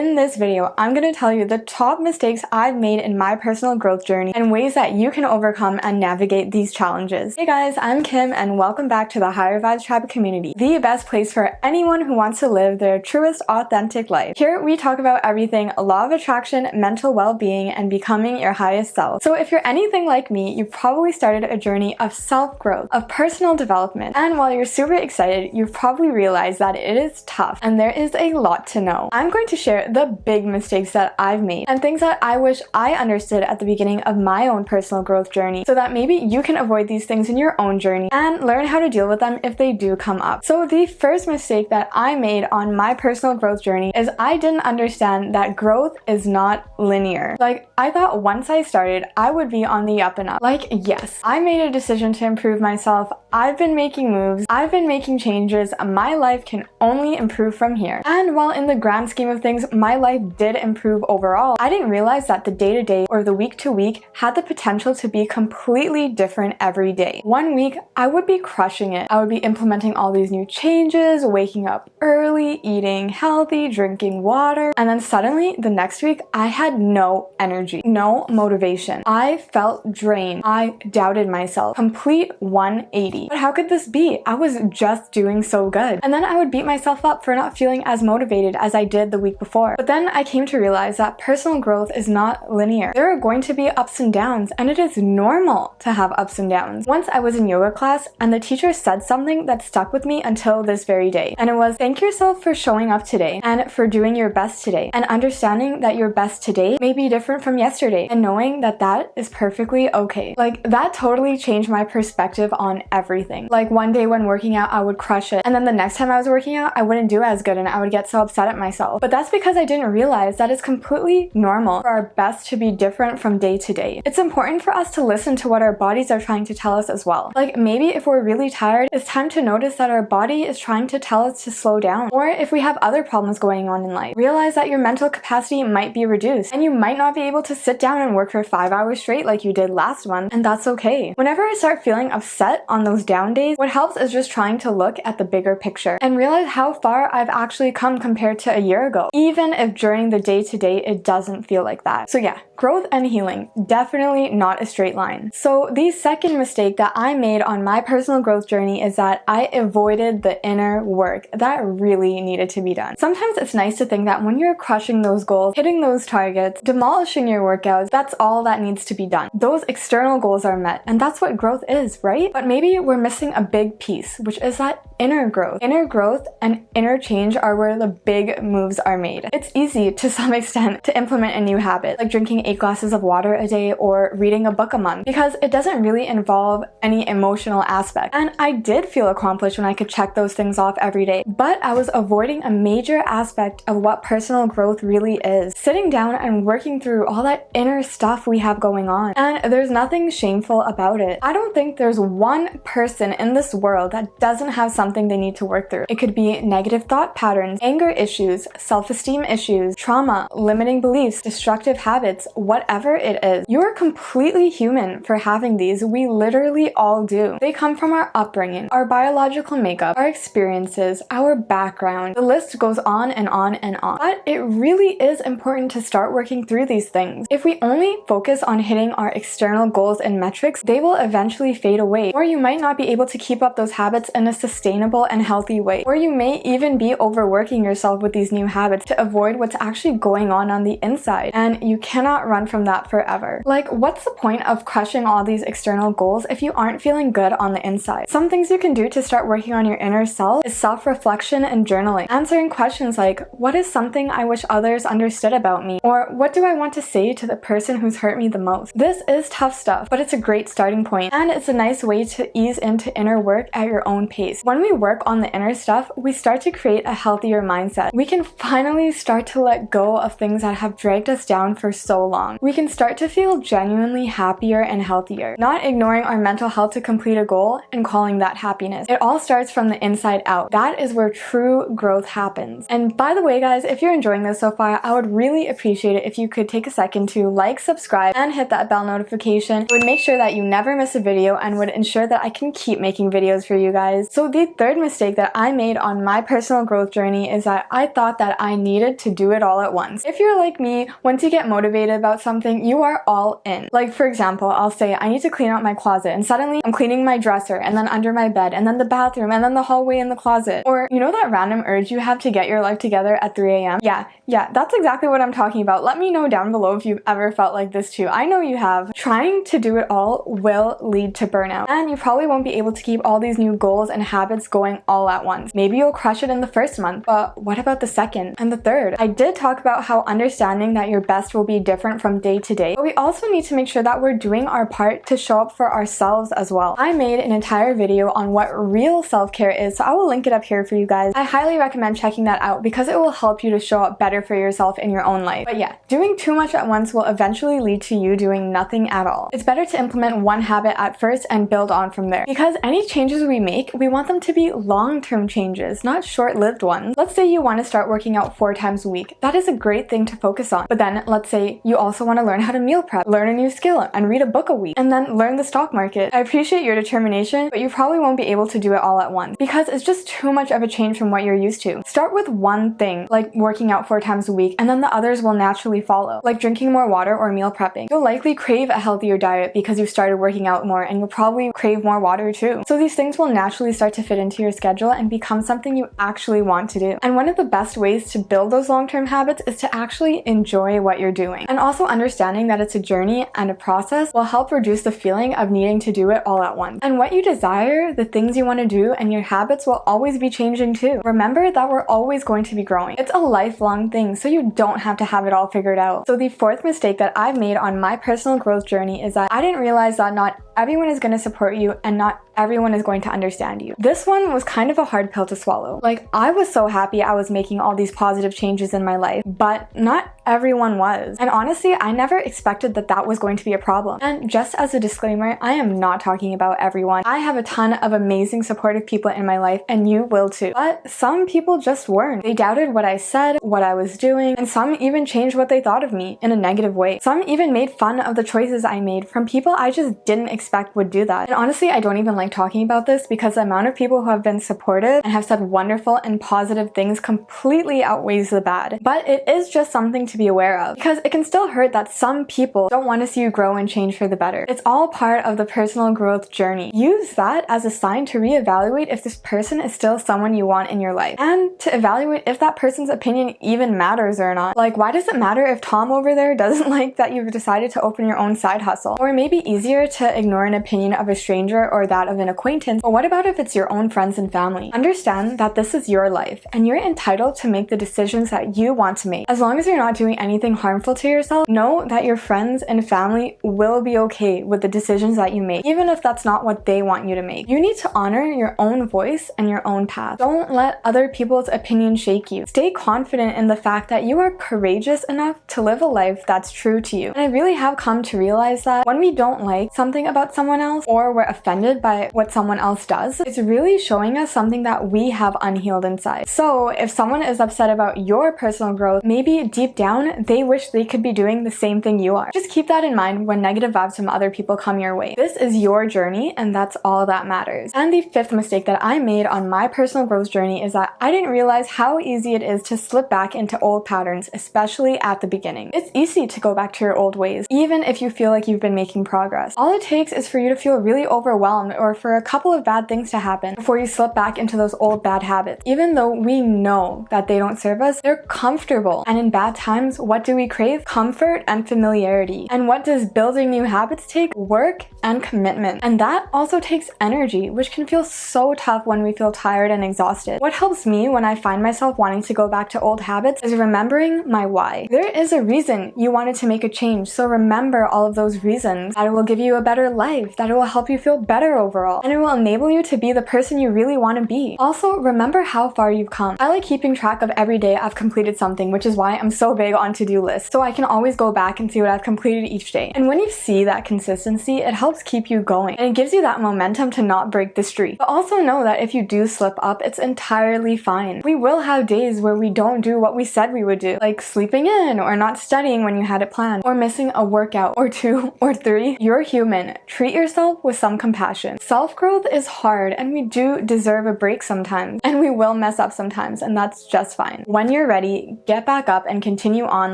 In this video, I'm going to tell you the top mistakes I've made in my personal growth journey and ways that you can overcome and navigate these challenges. Hey guys, I'm Kim and welcome back to the Higher Vibes Tribe community, the best place for anyone who wants to live their truest authentic life. Here we talk about everything law of attraction, mental well-being, and becoming your highest self. So if you're anything like me, you've probably started a journey of self-growth, of personal development, and while you're super excited, you've probably realized that it is tough and there is a lot to know. I'm going to share the big mistakes that I've made and things that I wish I understood at the beginning of my own personal growth journey so that maybe you can avoid these things in your own journey and learn how to deal with them if they do come up. So the first mistake that I made on my personal growth journey is I didn't understand that growth is not linear. Like, I thought once I started, I would be on the up and up. Like, yes, I made a decision to improve myself. I've been making moves. I've been making changes. My life can only improve from here. And while in the grand scheme of things, my life did improve overall, I didn't realize that the day-to-day or the week-to-week had the potential to be completely different every day. One week, I would be crushing it. I would be implementing all these new changes, waking up early, eating healthy, drinking water, and then suddenly the next week, I had no energy, no motivation. I felt drained. I doubted myself. Complete 180. But how could this be? I was just doing so good. And then I would beat myself up for not feeling as motivated as I did the week before. But then I came to realize that personal growth is not linear. There are going to be ups and downs, and it is normal to have ups and downs. Once I was in yoga class and the teacher said something that stuck with me until this very day. And it was, thank yourself for showing up today and for doing your best today and understanding that your best today may be different from yesterday and knowing that that is perfectly okay. Like, that totally changed my perspective on everything. Like, one day when working out, I would crush it. And then the next time I was working out, I wouldn't do as good and I would get so upset at myself. But that's because I didn't realize that it's completely normal for our best to be different from day to day. It's important for us to listen to what our bodies are trying to tell us as well. Like, maybe if we're really tired, it's time to notice that our body is trying to tell us to slow down. Or if we have other problems going on in life, realize that your mental capacity might be reduced and you might not be able to sit down and work for 5 hours straight like you did last month, and that's okay. Whenever I start feeling upset on those down days, what helps is just trying to look at the bigger picture and realize how far I've actually come compared to a year ago, even if during the day-to-day it doesn't feel like that. So yeah, growth and healing, definitely not a straight line. So the second mistake that I made on my personal growth journey is that I avoided the inner work that really needed to be done. Sometimes it's nice to think that when you're crushing those goals, hitting those targets, demolishing your workouts, that's all that needs to be done. Those external goals are met, and that's what growth is, right? But maybe we're missing a big piece, which is that inner growth. Inner growth and inner change are where the big moves are made. It's easy to some extent to implement a new habit, like drinking 8 glasses of water a day or reading a book a month, because it doesn't really involve any emotional aspect. And I did feel accomplished when I could check those things off every day, but I was avoiding a major aspect of what personal growth really is. Sitting down and working through all that inner stuff we have going on. And there's nothing shameful about it. I don't think there's one person in this world that doesn't have something they need to work through. It could be negative thought patterns, anger issues, self-esteem issues, trauma, limiting beliefs, destructive habits, whatever it is. You're completely human for having these. We literally all do. They come from our upbringing, our biological makeup, our experiences, our background. The list goes on and on and on. But it really is important to start working through these things. If we only focus on hitting our external goals and metrics, they will eventually fade away. Or you might not be able to keep up those habits in a sustainable and healthy way. Or you may even be overworking yourself with these new habits to avoid what's actually going on the inside. And you cannot run from that forever. Like, what's the point of crushing all these external goals if you aren't feeling good on the inside? Some things you can do to start working on your inner self is self-reflection and journaling. Answering questions like, what is something I wish others understood about me? Or what do I want to say to the person who's hurt me the most? This is tough stuff, but it's a great starting point, and it's a nice way to ease into inner work at your own pace. When we work on the inner stuff, we start to create a healthier mindset. We can finally start to let go of things that have dragged us down for so long. We can start to feel genuinely happier and healthier, not ignoring our mental health to complete a goal and calling that happiness. It all starts from the inside out. That is where true growth happens. And by the way, guys, if you're enjoying this so far, I would really appreciate it if you could take a second to like, subscribe, and hit that bell notification. It would make sure that you never miss a video and would ensure that I can keep making videos for you guys. So the third mistake that I made on my personal growth journey is that I thought that I needed to do it all at once. If you're like me, once you get motivated about something, you are all in. Like for example, I'll say I need to clean out my closet and suddenly I'm cleaning my dresser and then under my bed and then the bathroom and then the hallway in the closet. Or you know that random urge you have to get your life together at 3 a.m.? Yeah, that's exactly what I'm talking about. Let me know down below if you've ever felt like this too. I know you have. Trying to do it all will lead to burnout, and you probably won't be able to keep all these new goals and habits going all at once. Maybe you'll crush it in the first month, but what about the second and the third? I did talk about how understanding that your best will be different from day to day, but we also need to make sure that we're doing our part to show up for ourselves as well. I made an entire video on what real self-care is, so I will link it up here for you guys. I highly recommend checking that out because it will help you to show up better for yourself in your own life. But yeah, doing too much at once will eventually lead to you doing nothing at all. It's better to implement one habit at first and build on from there. Because any changes we make, we want them to be long-term changes, not short-lived ones. Let's say you want to start working out 4 times a week. That is a great thing to focus on. But then let's say you also want to learn how to meal prep, learn a new skill, and read a book a week, and then learn the stock market. I appreciate your determination, but you probably won't be able to do it all at once because it's just too much of a change from what you're used to. Start with one thing, like working out 4 times a week, and then the others will naturally follow, like drinking more water or meal prepping. You'll likely crave a healthier diet because you've started working out more, and you'll probably crave more water too. So these things will naturally start to fit into your schedule and become something you actually want to do. And one of the best ways to build those long-term habits is to actually enjoy what you're doing. And also understanding that it's a journey and a process will help reduce the feeling of needing to do it all at once. And what you desire, the things you want to do, and your habits will always be changing too. Remember that we're always going to be growing. It's a lifelong thing, so you don't have to have it all figured out. So the fourth mistake that I've made on my personal growth journey is that I didn't realize that not everyone is going to support you and not everyone is going to understand you. This one was kind of a hard pill to swallow. Like, I was so happy I was making all these positive changes in my life, but not everyone was. And honestly, I never expected that that was going to be a problem. And just as a disclaimer, I am not talking about everyone. I have a ton of amazing supportive people in my life, and you will too. But some people just weren't. They doubted what I said, what I was doing, and some even changed what they thought of me in a negative way. Some even made fun of the choices I made from people I just didn't expect would do that. And honestly, I don't even like talking about this because the amount of people who have been supportive and have said wonderful and positive things completely outweighs the bad. But it is just something to be aware of because it can still hurt that some people don't want to see you grow and change for the better. It's all part of the personal growth journey. Use that as a sign to reevaluate if this person is still someone you want in your life and to evaluate if that person's opinion even matters or not. Like, why does it matter if Tom over there doesn't like that you've decided to open your own side hustle? Or maybe easier to ignore an opinion of a stranger or that of an acquaintance, but what about if it's your own friends and family? Understand that this is your life and you're entitled to make the decisions that you want to make. As long as you're not doing anything harmful to yourself, know that your friends and family will be okay with the decisions that you make, even if that's not what they want you to make. You need to honor your own voice and your own path. Don't let other people's opinions shake you. Stay confident in the fact that you are courageous enough to live a life that's true to you. And I really have come to realize that when we don't like something about someone else or we're offended by what someone else does, it's really showing us something that we have unhealed inside. So if someone is upset about your personal growth, maybe deep down they wish they could be doing the same thing you are. Just keep that in mind when negative vibes from other people come your way. This is your journey and that's all that matters. And the fifth mistake that I made on my personal growth journey is that I didn't realize how easy it is to slip back into old patterns, especially at the beginning. It's easy to go back to your old ways, even if you feel like you've been making progress. All it takes is for you to feel really overwhelmed or for a couple of bad things to happen before you slip back into those old bad habits. Even though we know that they don't serve us, they're comfortable. And in bad times, what do we crave? Comfort and familiarity. And what does building new habits take? Work and commitment. And that also takes energy, which can feel so tough when we feel tired and exhausted. What helps me when I find myself wanting to go back to old habits is remembering my why. There is a reason you wanted to make a change, so remember all of those reasons. That it will give you a better life, that it will help you feel better overall, and it will enable you to be the person you really want to be. Also, remember how far you've come. I like keeping track of every day I've completed something, which is why I'm so big big on to-do lists, so I can always go back and see what I've completed each day. And when you see that consistency, it helps keep you going, and it gives you that momentum to not break the streak. But also know that if you do slip up, it's entirely fine. We will have days where we don't do what we said we would do, like sleeping in, or not studying when you had it planned, or missing a workout or 2 or 3. You're human. Treat yourself with some compassion. Self-growth is hard, and we do deserve a break sometimes, and we will mess up sometimes, and that's just fine. When you're ready, get back up and continue on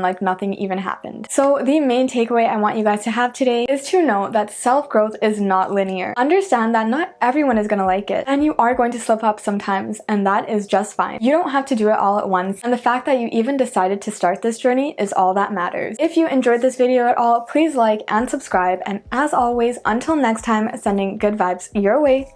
like nothing even happened. So the main takeaway I want you guys to have today is to know that self-growth is not linear. Understand that not everyone is going to like it, and you are going to slip up sometimes, and that is just fine. You don't have to do it all at once, and the fact that you even decided to start this journey is all that matters. If you enjoyed this video at all, please like and subscribe, and as always, until next time, sending good vibes your way.